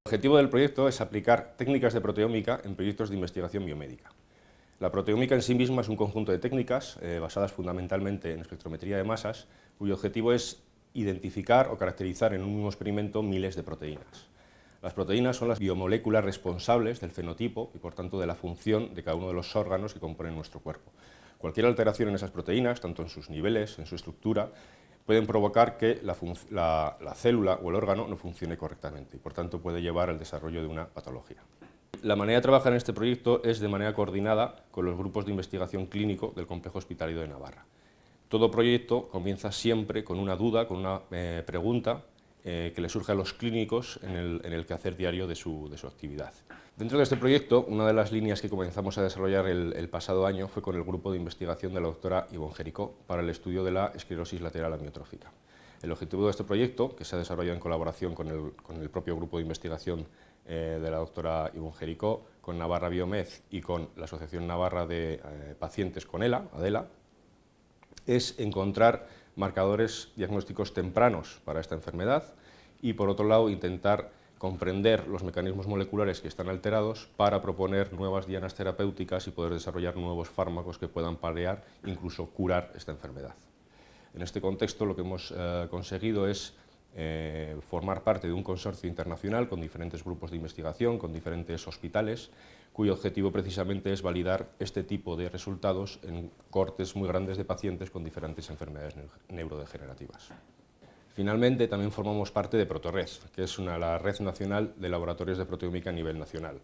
El objetivo del proyecto es aplicar técnicas de proteómica en proyectos de investigación biomédica. La proteómica en sí misma es un conjunto de técnicas basadas fundamentalmente en espectrometría de masas, cuyo objetivo es identificar o caracterizar en un mismo experimento miles de proteínas. Las proteínas son las biomoléculas responsables del fenotipo y por tanto de la función de cada uno de los órganos que componen nuestro cuerpo. Cualquier alteración en esas proteínas, tanto en sus niveles, en su estructura, pueden provocar que la célula o el órgano no funcione correctamente y por tanto puede llevar al desarrollo de una patología. La manera de trabajar en este proyecto es de manera coordinada con los grupos de investigación clínico del Complejo Hospitalario de Navarra. Todo proyecto comienza siempre con una duda, con una pregunta que le surge a los clínicos en el quehacer diario de su actividad. Dentro de este proyecto, una de las líneas que comenzamos a desarrollar el pasado año fue con el grupo de investigación de la doctora Ivonne Jericó para el estudio de la esclerosis lateral amiotrófica. El objetivo de este proyecto, que se ha desarrollado en colaboración con el propio grupo de investigación de la doctora Ivonne Jericó, con Navarra Biomed y con la Asociación Navarra de Pacientes con ELA, ADELA, es encontrar marcadores diagnósticos tempranos para esta enfermedad y, por otro lado, intentar comprender los mecanismos moleculares que están alterados para proponer nuevas dianas terapéuticas y poder desarrollar nuevos fármacos que puedan paliar, incluso curar esta enfermedad. En este contexto, lo que hemos conseguido es formar parte de un consorcio internacional con diferentes grupos de investigación, con diferentes hospitales, cuyo objetivo precisamente es validar este tipo de resultados en cohortes muy grandes de pacientes con diferentes enfermedades neurodegenerativas. Finalmente, también formamos parte de Protored, que es la red nacional de laboratorios de proteómica a nivel nacional.